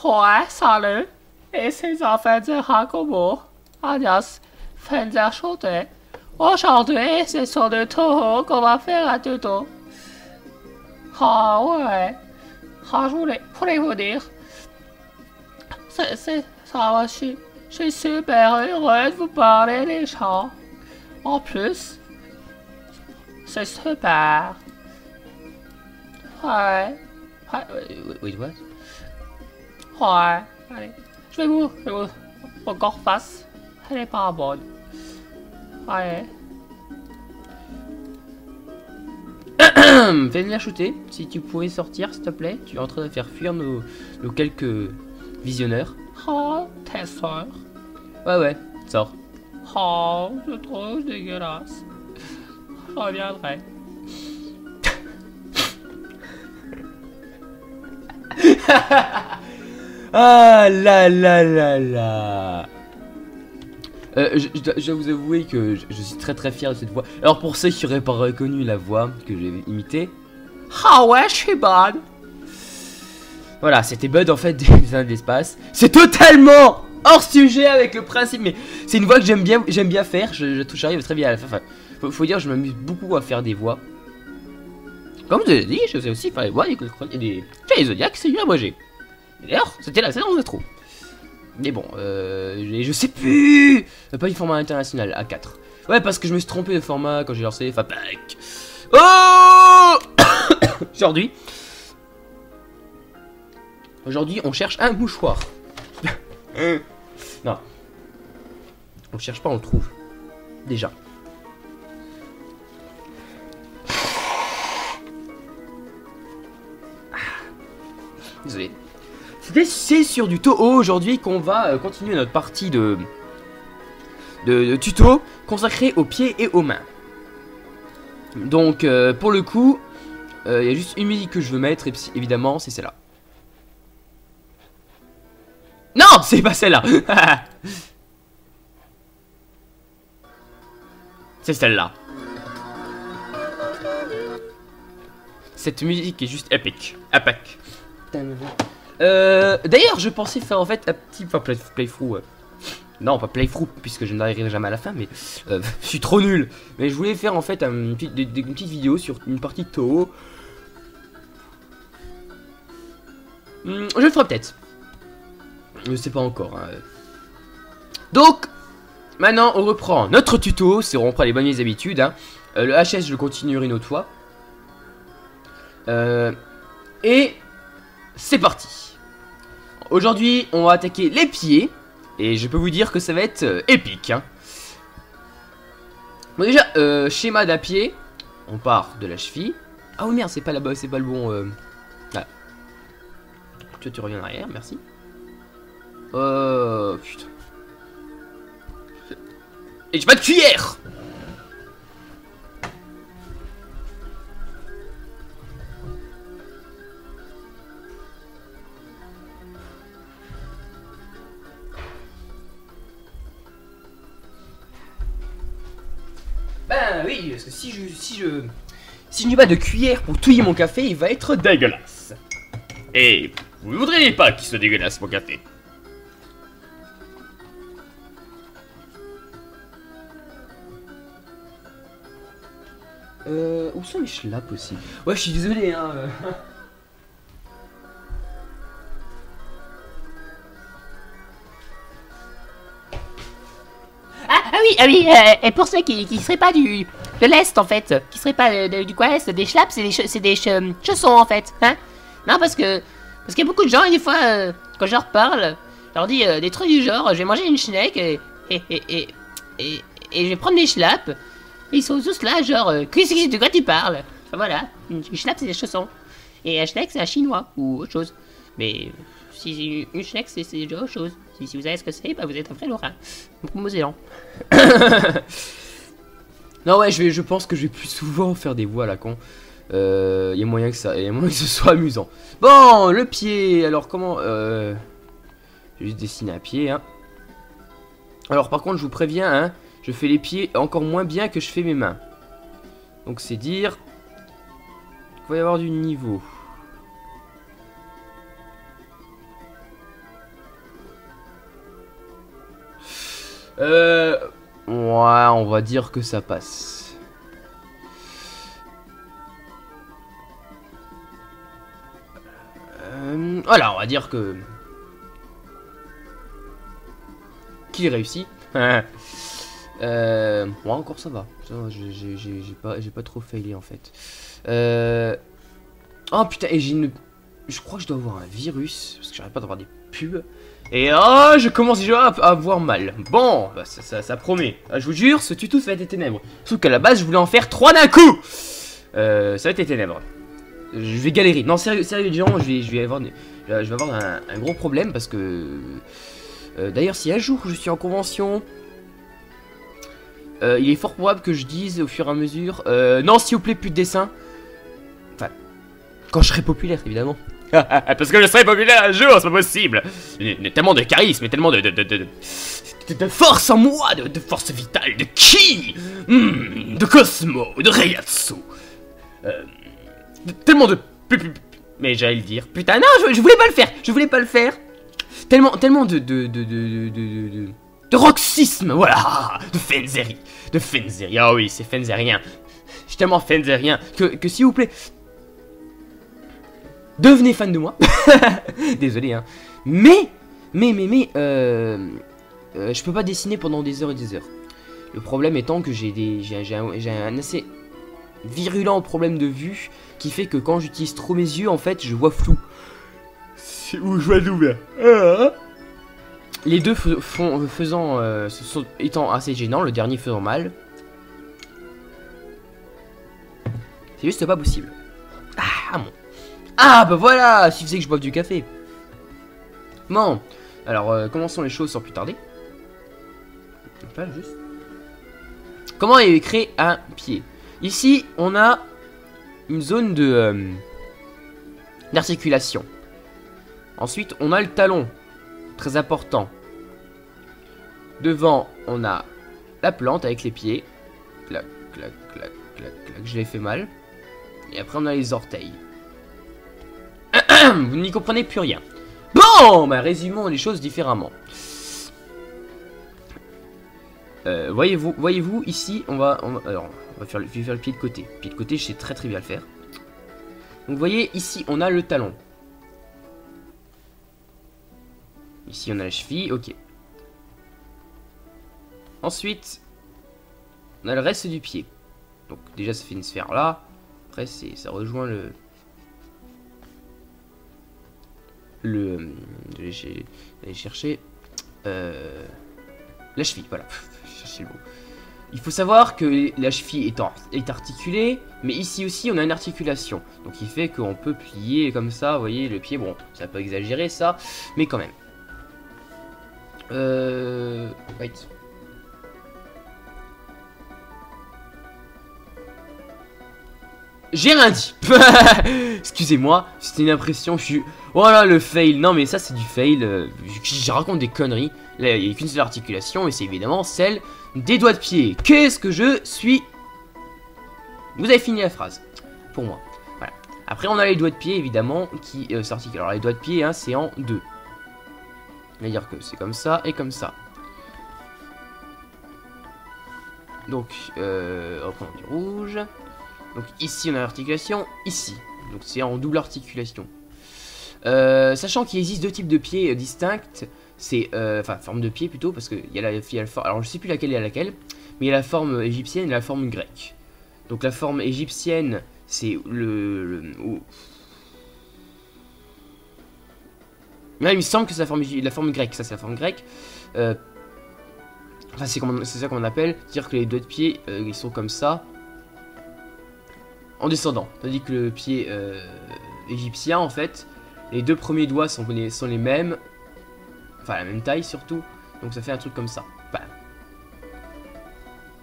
Ouais, salut. Ici Jean-Philippe Hakobo, alias Fender Chanté. Aujourd'hui, c'est sur le taureau qu'on va faire un tuto. Ah ouais. Ah, je voulais vous dire. Ça va, je suis super heureux de vous parler des chats. En plus, c'est super. Ouais. Wait, what? Ouais. Allez. Je vais vous encore face. Elle est pas bonne. Ouais. Fais-le shooter, si tu pouvais sortir, s'il te plaît. Tu es en train de faire fuir nos quelques visionneurs. Oh, t'es sûr? Ouais, sors. Oh, je trouve dégueulasse. Je reviendrai. Ah là là là là. Je dois vous avouer que je suis très fier de cette voix. Alors pour ceux qui n'auraient pas reconnu la voix que j'ai imitée, Ah ouais, je suis bonne. voilà, c'était Bud en fait des Années de l'espace. C'est totalement hors sujet avec le principe, mais c'est une voix que j'aime bien faire. J'arrive très bien à la fin. Enfin, faut dire, je m'amuse beaucoup à faire des voix. Comme je l'ai dit, je sais aussi faire les voix des Zodiacs, c'est une abrégée. D'ailleurs, c'était la saison 0. Mais bon, je sais plus. Pas du format international, A4. Ouais, parce que je me suis trompé de format quand j'ai lancé Fapac. Oh Aujourd'hui, on cherche un mouchoir. Non. On le cherche pas, on le trouve. Déjà. Désolé. C'est sur du Toho aujourd'hui qu'on va continuer notre partie de tuto consacré aux pieds et aux mains. Donc pour le coup, il y a juste une musique que je veux mettre et évidemment c'est celle-là. Non, c'est pas celle-là. C'est celle-là. Cette musique est juste épique. Epic. D'ailleurs, je pensais faire en fait un petit playthrough. Non, pas playthrough, puisque je n'arriverai jamais à la fin, mais je suis trop nul. Mais je voulais faire en fait une petite vidéo sur une partie de Toho. Je le ferai peut-être. Je sais pas encore. Hein. Donc, maintenant, on reprend notre tuto. C'est on reprend les bonnes vieilles habitudes. Hein. Le HS, je le continuerai une autre fois. Et c'est parti. Aujourd'hui, on va attaquer les pieds. Et je peux vous dire que ça va être épique. Hein. Bon, déjà, schéma d'un pied. On part de la cheville. Ah oui, merde, c'est pas là-bas, c'est pas le bon. Ah. Toi, tu reviens en arrière, merci. Putain. Et j'ai pas de cuillère! Ben oui, parce que si je n'ai pas de cuillère pour touiller mon café, il va être dégueulasse. Et vous ne voudriez pas qu'il soit dégueulasse mon café. Où sont mes schlaps aussi? Ouais, je suis désolé, hein. Ah oui, et pour ceux qui seraient pas de l'Est, en fait, qui seraient pas du Ouest, des schlaps, c'est des chaussons, en fait, hein. Non, parce qu'il y a beaucoup de gens, et des fois, quand je leur parle, je leur dis des trucs du genre, je vais manger une schneck, et je vais prendre des schlaps, et ils sont tous là, genre, de quoi tu parles? Enfin, voilà, une schlap, c'est des chaussons, et un schneck, c'est un chinois, ou autre chose. Mais si une schneck, c'est déjà autre chose. Si vous savez ce que c'est, bah vous êtes un vrai Lorrain. Mosellan. Non, ouais, je pense que je vais plus souvent faire des voix à la con. Il y a moyen que ce soit amusant. Bon, le pied, alors comment je vais juste dessiner un pied, hein. Alors par contre, je vous préviens, hein, je fais les pieds encore moins bien que je fais mes mains. Donc c'est dire qu'il va y avoir du niveau. Ouais, on va dire que ça passe. Voilà, on va dire que... qu'il réussit. Ouais, encore ça va. J'ai pas trop failé en fait. Oh putain, et j'ai une... Je crois que je dois avoir un virus, parce que j'arrête pas d'avoir des pubs. Et oh, je commence déjà à avoir mal. Bon, bah, ça promet. Ah, je vous jure, ce tuto ça va être des ténèbres. Sauf qu'à la base, je voulais en faire 3 d'un coup. Ça va être des ténèbres. Je vais galérer. Non, sérieux, les gens, je vais avoir un gros problème parce que... D'ailleurs, si un jour je suis en convention, il est fort probable que je dise au fur et à mesure, non, s'il vous plaît, plus de dessin. Enfin, quand je serai populaire, évidemment. Parce que je serai populaire un jour, c'est pas possible. Tellement de charisme et tellement de force en moi, de force vitale, de ki, de Cosmo, de Reiatsu. Tellement de... Mais j'allais le dire. Putain, non, je voulais pas le faire. Je voulais pas le faire. Tellement de roxisme, voilà. De Fenzeri. De Fenzeri. Ah oui, c'est Fenzerien. Je suis tellement Fenzerien que s'il vous plaît... Devenez fan de moi. Désolé, hein. Mais, je peux pas dessiner pendant des heures et des heures. Le problème étant que j'ai un assez virulent problème de vue qui fait que quand j'utilise trop mes yeux, en fait, je vois flou. C'est où je vois d'ouvert. Les deux étant assez gênants, le dernier faisant mal. C'est juste pas possible. Ah bon. Ah bah voilà, il suffisait que je boive du café. Bon, alors commençons les choses sans plus tarder. Pas juste. Comment créer un pied? Ici, on a une zone de d'articulation. Ensuite, on a le talon, très important. Devant, on a la plante avec les pieds. Clac, clac, clac, clac, clac. Je l'ai fait mal. Et après, on a les orteils. Vous n'y comprenez plus rien. Bon, bah résumons les choses différemment. Voyez-vous, ici, on va faire le pied de côté. Pied de côté, je sais très bien le faire. Donc, vous voyez, ici, on a le talon. Ici, on a la cheville, ok. Ensuite, on a le reste du pied. Donc, déjà, ça fait une sphère là. Après, ça rejoint j'allais chercher la cheville, voilà. Chercher le mot. Il faut savoir que la cheville est articulée, mais ici aussi on a une articulation, donc il fait qu'on peut plier comme ça, vous voyez le pied, bon, ça peut exagérer ça, mais quand même. Wait. J'ai rien dit. Excusez-moi, c'était une impression, je suis... Voilà le fail, non mais ça c'est du fail, je raconte des conneries. Là il n'y a qu'une seule articulation et c'est évidemment celle des doigts de pied. Qu'est-ce que je suis... Vous avez fini la phrase, pour moi. Voilà. Après on a les doigts de pied évidemment qui s'articulent. Alors les doigts de pied hein, c'est en deux. C'est-à-dire que c'est comme ça et comme ça. Donc, reprenons du rouge. Donc ici on a l'articulation, ici. Donc c'est en double articulation. Sachant qu'il existe deux types de pieds distincts. C'est, enfin forme de pied plutôt, parce qu'il y a la forme, alors je sais plus laquelle est laquelle. Mais il y a la forme égyptienne et la forme grecque. Donc la forme égyptienne, c'est ouais, il me semble que c'est la forme grecque, ça c'est la forme grecque. Enfin c'est ça qu'on appelle, c'est-à-dire que les doigts de pied, ils sont comme ça. En descendant, tandis que le pied égyptien en fait, les deux premiers doigts sont les mêmes, enfin la même taille surtout, donc ça fait un truc comme ça. Bam.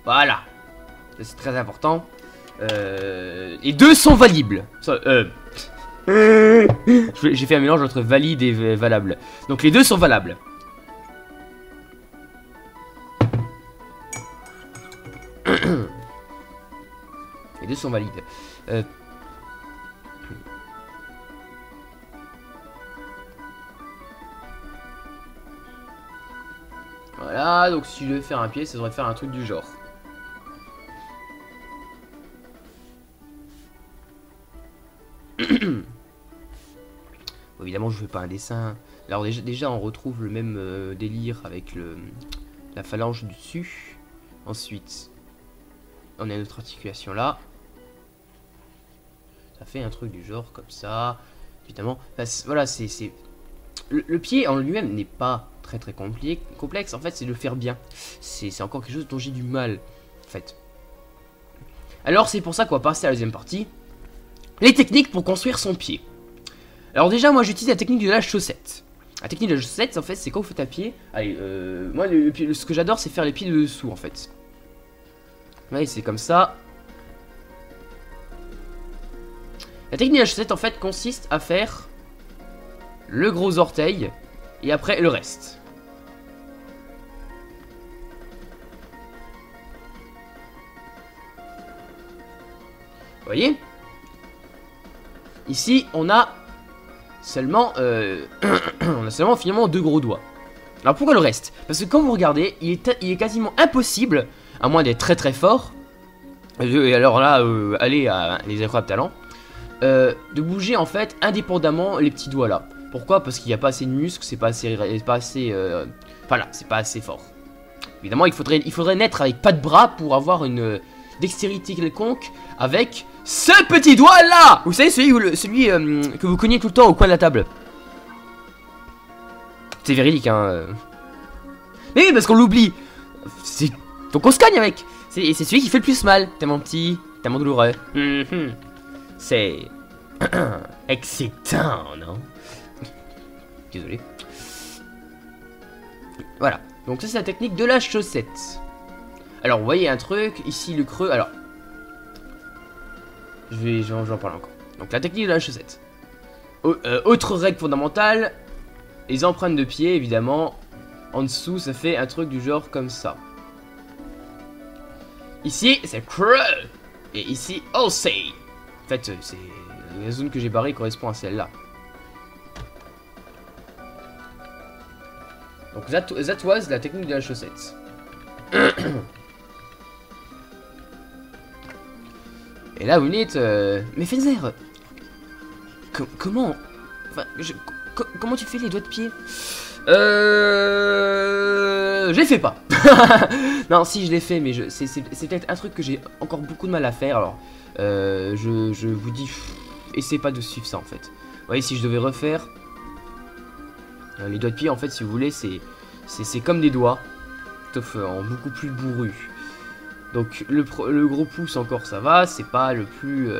Voilà, c'est très important. Les deux sont valibles. J'ai fait un mélange entre valide et valable. Donc les deux sont valables. Les deux sont valides. Voilà, donc si je devais faire un pied, ça devrait faire un truc du genre. Bon, évidemment, je fais pas un dessin. Alors déjà on retrouve le même délire avec la phalange du dessus. Ensuite, on a notre articulation là. Ça fait un truc du genre comme ça. Évidemment, voilà, c'est le pied en lui-même n'est pas très complexe. En fait, c'est de le faire bien. C'est encore quelque chose dont j'ai du mal, en fait. Alors, c'est pour ça qu'on va passer à la deuxième partie. Les techniques pour construire son pied. Alors déjà, moi, j'utilise la technique de la chaussette. La technique de la chaussette, en fait, c'est quand vous faites à pied. Allez, moi, ce que j'adore, c'est faire les pieds de dessous, en fait. Ouais, c'est comme ça. La technique de la chaussette, en fait, consiste à faire le gros orteil et après le reste. Vous voyez? Ici, on a seulement, finalement deux gros doigts. Alors pourquoi le reste? Parce que quand vous regardez, il est quasiment impossible, à moins d'être très fort, et alors là, allez à les incroyables talents, de bouger en fait indépendamment les petits doigts là. Pourquoi? Parce qu'il n'y a pas assez de muscles, c'est pas assez, voilà, c'est pas assez fort. Évidemment, il faudrait naître avec pas de bras pour avoir une dextérité quelconque avec ce petit doigt là. Vous savez, celui que vous cognez tout le temps au coin de la table. C'est véridique, hein. Mais oui, parce qu'on l'oublie. Donc on se cogne avec. C'est celui qui fait le plus mal. Tellement petit, tellement douloureux. C'est excitant, non? Désolé. Voilà. Donc ça, c'est la technique de la chaussette. Alors, vous voyez un truc, ici le creux. Alors, je vais en parler encore. Donc la technique de la chaussette. Autre règle fondamentale, les empreintes de pied, évidemment. En dessous, ça fait un truc du genre comme ça. Ici, c'est creux. Et ici, aussi. En fait, c'est la zone que j'ai barrée correspond à celle-là. Donc that was la technique de la chaussette. Et là vous me dites, mais Fenzer, comment, enfin, comment tu fais les doigts de pied? Je les fais pas. Non, si je les fais, mais c'est peut-être un truc que j'ai encore beaucoup de mal à faire. Alors, je vous dis, essayez pas de suivre ça en fait. Vous voyez, si je devais refaire les doigts de pied, en fait, si vous voulez, c'est comme des doigts, sauf en beaucoup plus bourru. Donc le gros pouce encore ça va, c'est pas le plus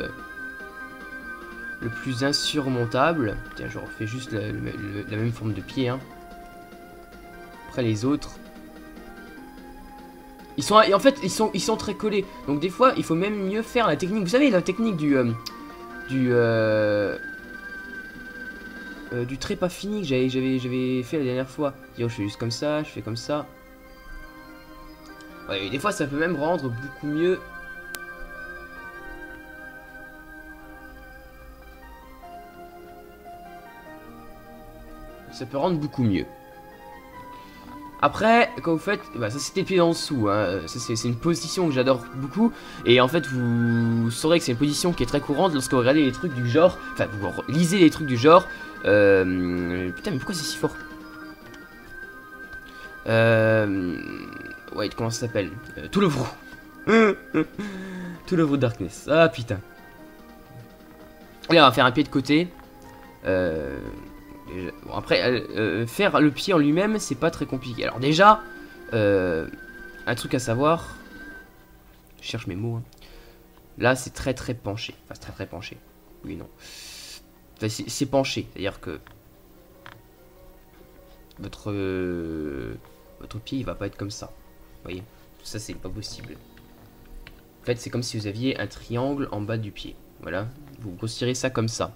insurmontable. Tiens, je refais juste la même forme de pied. Hein. Après les autres, en fait ils sont très collés. Donc des fois il faut même mieux faire la technique. Vous savez la technique du trait pas fini que j'avais fait la dernière fois. Je fais juste comme ça, je fais comme ça. Ouais, des fois ça peut même rendre beaucoup mieux. Ça peut rendre beaucoup mieux. Après, quand vous faites, bah, ça c'était pied en dessous, hein. C'est une position que j'adore beaucoup. Et en fait, vous saurez que c'est une position qui est très courante lorsque vous regardez les trucs du genre. Enfin, vous lisez les trucs du genre. Putain, mais pourquoi c'est si fort? Ouais, comment ça s'appelle? Tout le Vrou. Tout le Vrou Darkness. Ah putain. Allez, on va faire un pied de côté. Bon, après, faire le pied en lui-même, c'est pas très compliqué. Alors déjà, un truc à savoir. Je cherche mes mots. Hein. Là, c'est très penché. Enfin, c'est très penché. Oui, non. Enfin, c'est penché. C'est-à-dire que votre pied, il va pas être comme ça. Vous voyez, tout ça c'est pas possible. En fait, c'est comme si vous aviez un triangle en bas du pied. Voilà, vous considérez ça comme ça.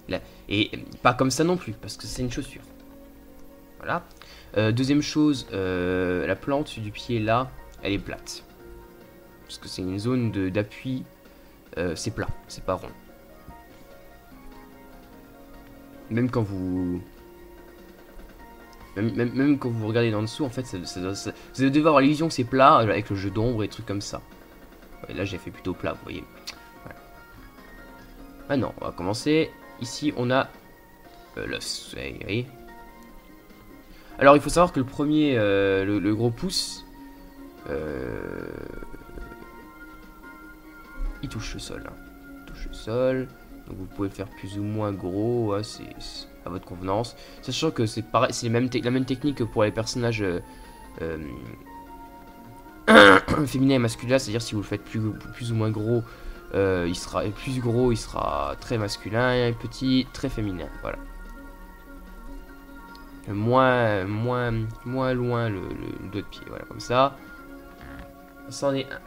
Là. Et pas comme ça non plus, parce que c'est une chaussure. Voilà. Deuxième chose, la plante du pied là, elle est plate. Parce que c'est une zone d'appui, c'est plat, c'est pas rond. Même quand vous... Même quand vous regardez en dessous, en fait, vous devez avoir l'illusion que c'est plat avec le jeu d'ombre et des trucs comme ça. Ouais, là, j'ai fait plutôt plat, vous voyez. Ouais. Maintenant, on va commencer. Ici, on a l'os. Oui. Alors, il faut savoir que le premier, le gros pouce, il touche le sol. Hein. Il touche le sol. Donc, vous pouvez le faire plus ou moins gros. Hein, c'est à votre convenance. Sachant que c'est pareil, c'est la même technique que pour les personnages féminin et masculin, c'est-à-dire si vous le faites plus ou moins gros, il sera plus gros, il sera très masculin, et petit, très féminin, voilà. Moins loin le doigt de pied, voilà, comme ça. Ça en est un.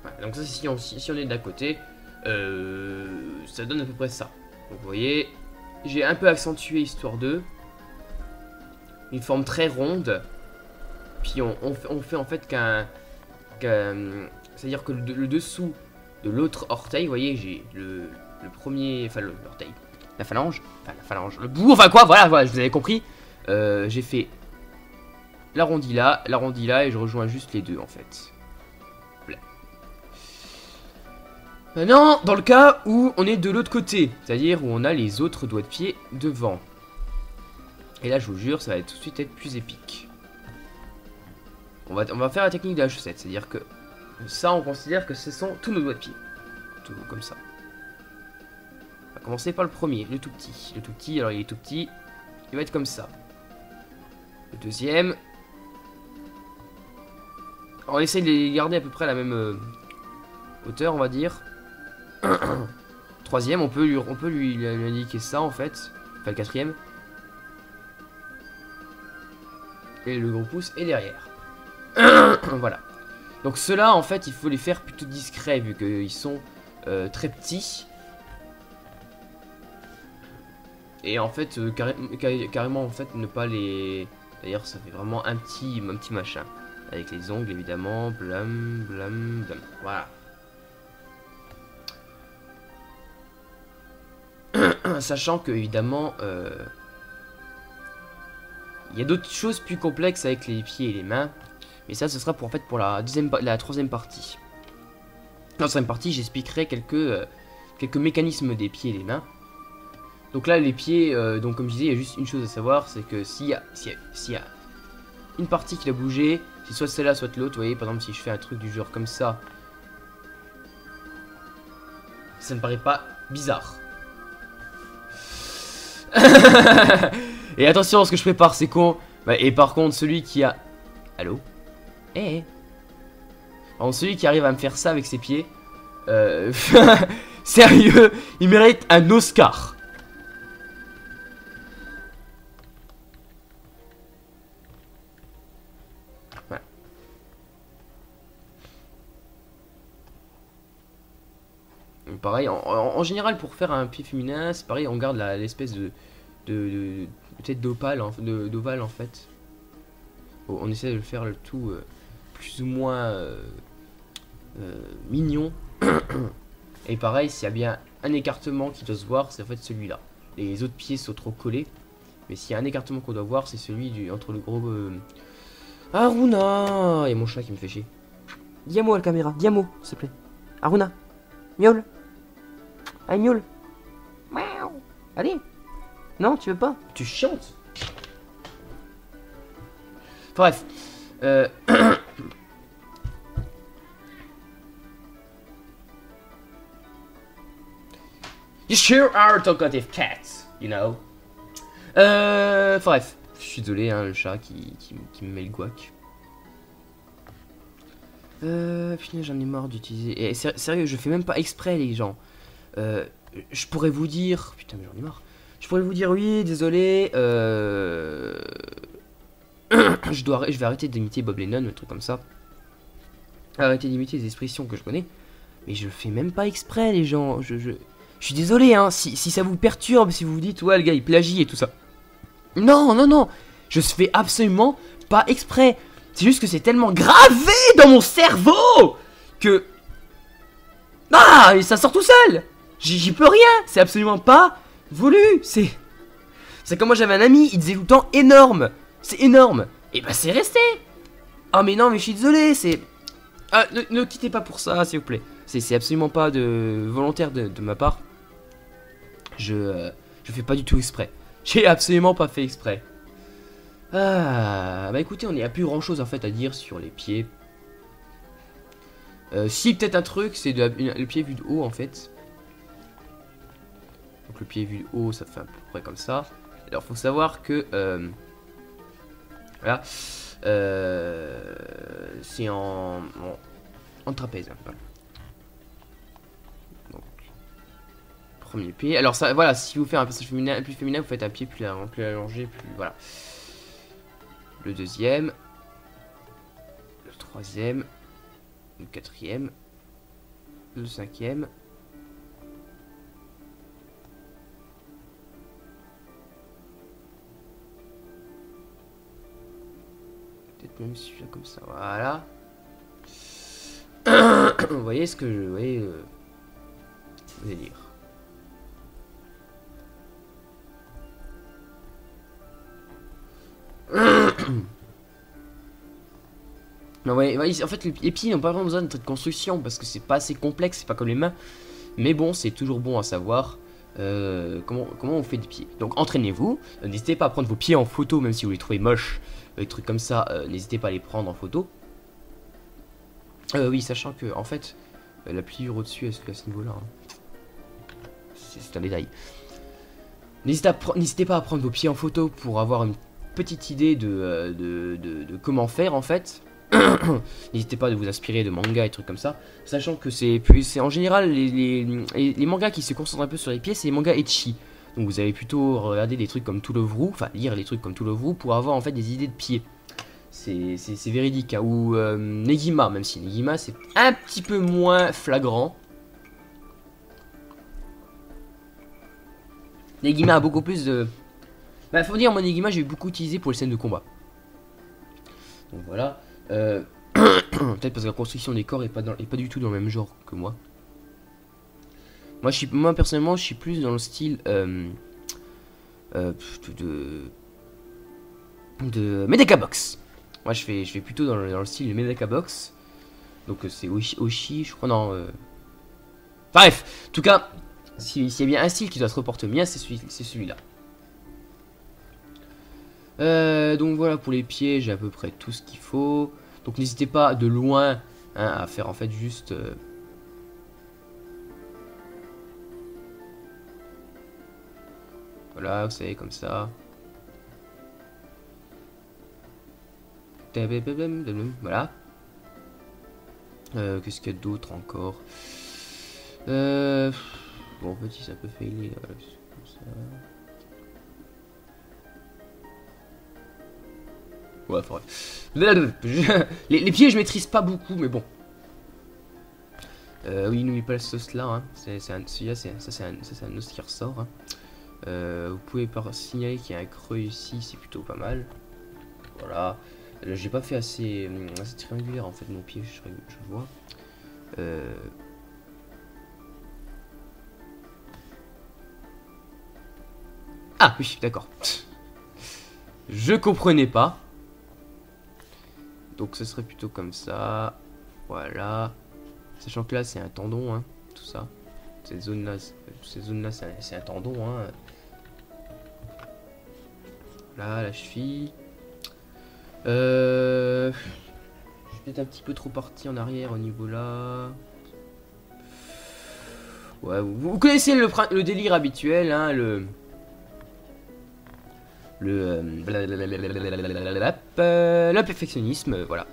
Voilà, donc ça, si on est d'à côté, ça donne à peu près ça. Donc vous voyez, j'ai un peu accentué histoire de une forme très ronde. Puis on fait en fait c'est-à-dire que le dessous de l'autre orteil, vous voyez, j'ai le premier, enfin l'orteil, la phalange, le bout, enfin quoi, voilà, vous avez compris. J'ai fait l'arrondi là, et je rejoins juste les deux en fait. Voilà. Maintenant, dans le cas où on est de l'autre côté, c'est-à-dire où on a les autres doigts de pied devant. Et là, je vous jure, ça va tout de suite être plus épique. On va faire la technique de la chaussette, c'est-à-dire que ça, on considère que ce sont tous nos doigts de pied. Tout comme ça. On va commencer par le premier, le tout petit. Le tout petit, alors il est tout petit, il va être comme ça. Le deuxième. On essaye de les garder à peu près à la même hauteur, on va dire. Troisième, on peut lui indiquer ça en fait. Enfin, le quatrième. Et le gros pouce est derrière. Voilà. Donc ceux-là, en fait, il faut les faire plutôt discrets vu qu'ils sont très petits. Et en fait, carrément, en fait, ne pas les... D'ailleurs, ça fait vraiment un petit machin. Avec les ongles, évidemment. Blam, blam, blam. Voilà. Sachant que, évidemment... il y a d'autres choses plus complexes avec les pieds et les mains. Mais ça, ce sera pour la troisième partie. Dans la troisième partie, j'expliquerai quelques mécanismes des pieds et des mains. Donc là, les pieds, donc comme je disais, il y a juste une chose à savoir, c'est que s'il y a une partie qui doit bouger, c'est soit celle-là, soit l'autre. Vous voyez, par exemple, si je fais un truc du genre comme ça, ça ne paraît pas bizarre. Et attention, ce que je prépare, c'est con. Bah, et par contre, celui qui a... Allô? Alors, celui qui arrive à me faire ça avec ses pieds... Sérieux, il mérite un Oscar. Voilà. Donc, pareil, en général, pour faire un pied féminin, c'est pareil, on garde l'espèce de tête d'opale en fait. On essaie de le faire le tout plus ou moins mignon. Et pareil, s'il y a bien un écartement qui doit se voir, c'est en fait celui-là. Les autres pieds sont trop collés. Mais s'il y a un écartement qu'on doit voir, c'est celui entre le gros... Aruna! Il y a mon chat qui me fait chier. Dis à moi la caméra, dis à moi, s'il te plaît. Aruna! Miaule! Allez, miaule! Miaou! Allez! Non, tu veux pas? Tu chantes. Bref. You sure are talkative cats, you know. Bref. Je suis désolé, hein, le chat qui me met le guac. Putain, j'en ai marre d'utiliser... Et sérieux, je fais même pas exprès, les gens. Je pourrais vous dire... Putain, mais j'en ai marre. Je pourrais vous dire oui, désolé, je vais arrêter d'imiter Bob Lennon, un truc comme ça. Arrêter d'imiter les expressions que je connais. Mais je le fais même pas exprès, les gens. Je suis désolé, hein, si ça vous perturbe, si vous vous dites, ouais, le gars, il plagie et tout ça. Non, non, non, je fais absolument pas exprès. C'est juste que c'est tellement gravé dans mon cerveau que... Ah, et ça sort tout seul. J'y peux rien. C'est absolument pas voulu. C'est comme moi j'avais un ami, il disait tout le temps énorme. C'est énorme. Et bah c'est resté. Oh mais non, mais je suis désolé, c'est... Ah, ne quittez pas pour ça, s'il vous plaît. C'est absolument pas de volontaire de ma part. Je fais pas du tout exprès. J'ai absolument pas fait exprès. Ah, bah écoutez, on n'y a plus grand chose en fait à dire sur les pieds. Si, peut-être un truc, c'est le pied vu de haut en fait. Donc le pied vu de haut, ça fait à peu près comme ça. Alors faut savoir que... voilà. C'est en trapèze. Hein, voilà. Donc, premier pied. Alors ça, voilà, si vous faites un passage féminin, plus féminin, vous faites un pied plus allongé, plus voilà. Le deuxième, le troisième, le quatrième, le cinquième. Peut-être même celui-là comme ça, voilà. Vous voyez ce que je... Vous voyez vous allez dire. Non, ouais, en fait les pieds n'ont pas vraiment besoin de construction parce que c'est pas assez complexe, c'est pas comme les mains. Mais bon, c'est toujours bon à savoir comment on fait des pieds. Donc entraînez-vous, n'hésitez pas à prendre vos pieds en photo même si vous les trouvez moches, des trucs comme ça, n'hésitez pas à les prendre en photo. Oui, sachant que en fait la pliure au-dessus à ce niveau-là, hein. C'est un détail. N'hésitez pas à prendre vos pieds en photo pour avoir une petite idée de comment faire en fait. N'hésitez pas à vous inspirer de mangas et trucs comme ça, sachant que c'est en général les mangas qui se concentrent un peu sur les pieds, c'est les mangas ecchi. Donc vous allez plutôt regarder des trucs comme To Love Ru, enfin lire les trucs comme To Love Ru pour avoir en fait des idées de pieds. C'est véridique, hein. Ou Negima, même si Negima c'est un petit peu moins flagrant. Negima a beaucoup plus de... Bah faut dire, moi Negima j'ai beaucoup utilisé pour les scènes de combat. Donc voilà. Peut-être parce que la construction des corps est pas du tout dans le même genre que moi. Moi personnellement je suis plus dans le style de Medeka Box. Moi je fais plutôt dans le style de Medeka Box. Donc c'est Oshi, je crois, non. Bref, en tout cas, s'il y a bien un style qui doit se reporter bien, c'est celui-là. Donc voilà, pour les pieds, j'ai à peu près tout ce qu'il faut. Donc n'hésitez pas de loin, hein, à faire en fait juste... Voilà, vous savez, comme ça. Voilà. Qu'est-ce qu'il y a d'autre encore? Bon, petit, ça peut faillir. Comme ça. Ouais, faudrait. Les pieds, je maîtrise pas beaucoup, mais bon. Oui, n'oubliez pas la sauce là. Hein. Celui-là, c'est un os qui ressort. Hein. Vous pouvez signaler qu'il y a un creux ici, c'est plutôt pas mal. Voilà. J'ai pas fait assez triangulaire en fait mon pied, je vois. Ah oui, d'accord. Je comprenais pas. Donc ce serait plutôt comme ça. Voilà. Sachant que là c'est un tendon, hein, tout ça. Cette zone là c'est un tendon, hein. Là, la cheville. Je suis peut-être un petit peu trop parti en arrière au niveau là. Ouais, vous connaissez le délire habituel, hein, le perfectionnisme, voilà.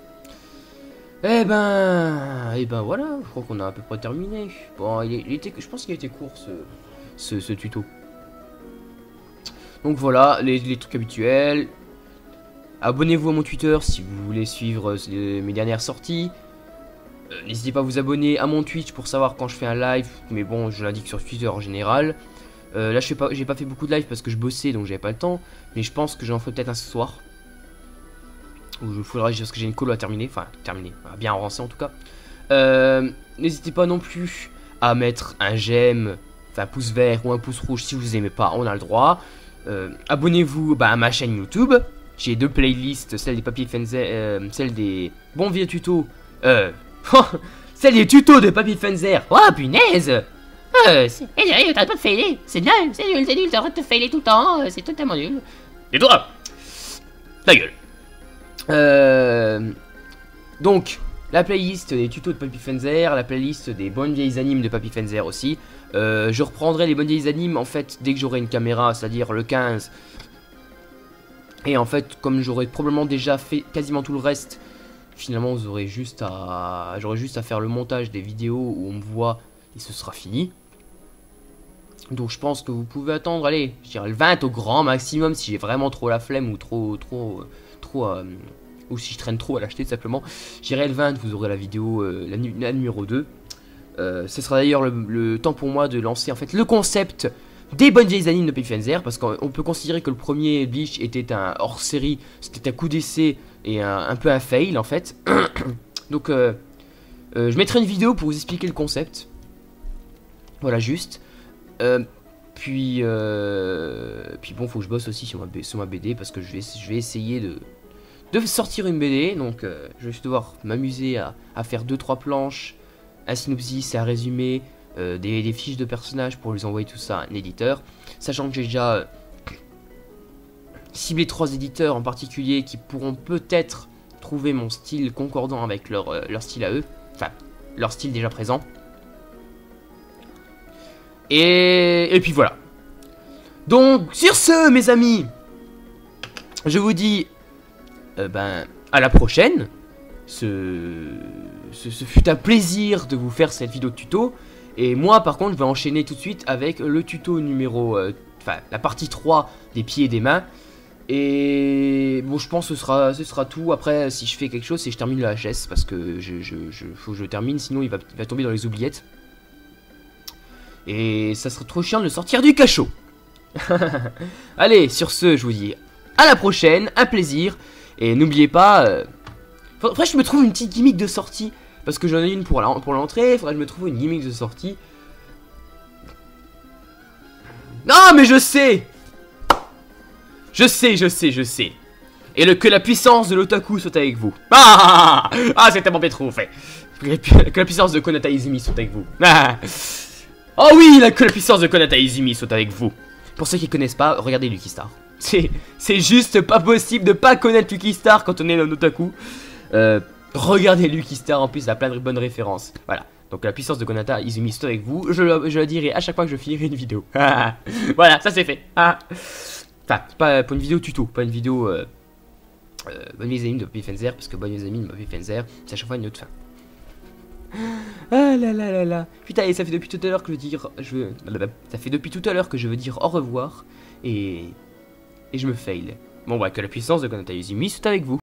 Et ben voilà, je crois qu'on a à peu près terminé. Bon, je pense qu'il était court ce tuto. Donc voilà, les trucs habituels. Abonnez-vous à mon Twitter si vous voulez suivre mes dernières sorties. N'hésitez pas à vous abonner à mon Twitch pour savoir quand je fais un live. Mais bon, je l'indique sur Twitter en général. Là, j'ai pas fait beaucoup de live parce que je bossais, donc j'avais pas le temps. Mais je pense que j'en ferai peut-être un ce soir. Ou je faudra parce que j'ai une colo à terminer. Enfin, terminer. Bien avancer en tout cas. N'hésitez pas non plus à mettre un j'aime, enfin un pouce vert ou un pouce rouge si vous aimez pas, on a le droit. Abonnez-vous à ma chaîne YouTube. J'ai 2 playlists, celle des Papy Fenzer, celle des bons vieux tutos. Celle des tutos de Papy Fenzer. Oh punaise. Sérieux, t'arrêtes pas de failer. C'est nul, t'arrêtes de failer tout le temps. C'est totalement nul. Et toi, ta gueule. Donc, la playlist des tutos de Papy Fenzer, la playlist des bonnes vieilles animes de Papy Fenzer aussi. Je reprendrai les bonnes vieilles animes en fait dès que j'aurai une caméra, c'est-à-dire le 15. Et en fait, comme j'aurai probablement déjà fait quasiment tout le reste, finalement j'aurai juste à faire le montage des vidéos où on me voit et ce sera fini. Donc je pense que vous pouvez attendre, allez, je dirais le 20 au grand maximum si j'ai vraiment trop la flemme ou ou si je traîne trop à l'acheter tout simplement. J'irai le 20, vous aurez la vidéo, la numéro 2. Ce sera d'ailleurs le temps pour moi de lancer en fait le concept des bonnes vieilles animes de Papy Fenzer, parce qu'on peut considérer que le premier Bleach était un hors-série, c'était un coup d'essai et un peu un fail en fait. Donc je mettrai une vidéo pour vous expliquer le concept. Voilà juste. Puis bon, faut que je bosse aussi sur ma BD parce que je vais essayer de sortir une BD. Donc je vais devoir m'amuser à faire 2-3 planches, un synopsis, un résumé, des fiches de personnages pour les envoyer tout ça à un éditeur. Sachant que j'ai déjà ciblé 3 éditeurs en particulier qui pourront peut-être trouver mon style concordant avec leur style à eux. Enfin, leur style déjà présent. Et puis voilà. Donc, sur ce, mes amis, je vous dis à la prochaine. Ce fut un plaisir de vous faire cette vidéo de tuto. Et moi, par contre, je vais enchaîner tout de suite avec le tuto numéro... Enfin, la partie 3 des pieds et des mains. Et bon, je pense que ce sera tout. Après, si je fais quelque chose, c'est que je termine le HS. Parce que faut que je termine, sinon il va tomber dans les oubliettes. Et ça serait trop chiant de le sortir du cachot. Allez, sur ce, je vous dis à la prochaine, un plaisir. Et n'oubliez pas... Faudrait que je me trouve une petite gimmick de sortie. Parce que j'en ai une pour l'entrée, faudrait que je me trouve une gimmick de sortie. Non, mais je sais. Je sais. Et que la puissance de l'otaku soit avec vous. Ah, c'est tellement bien trop fait. Que la puissance de Konata Izumi soit avec vous. Oh oui, que la puissance de Konata Izumi soit avec vous. Pour ceux qui connaissent pas, regardez Lucky Star. C'est juste pas possible de pas connaître Lucky Star quand on est un otaku. Regardez Lucky Star, en plus il a plein de bonnes références. Voilà, donc la puissance de Konata Izumi soit avec vous. Je la dirai à chaque fois que je finirai une vidéo. Voilà, ça c'est fait. Enfin, pas pour une vidéo tuto, pas une vidéo bonne vieille anime de Papy Fenzer, parce que bonne vieille anime de Papy Fenzer, c'est à chaque fois une autre fin. Ah là là là là. Putain, et ça fait depuis tout à l'heure que je veux dire au revoir et je me fail. Bon, que la puissance de Konata Izumi soit avec vous.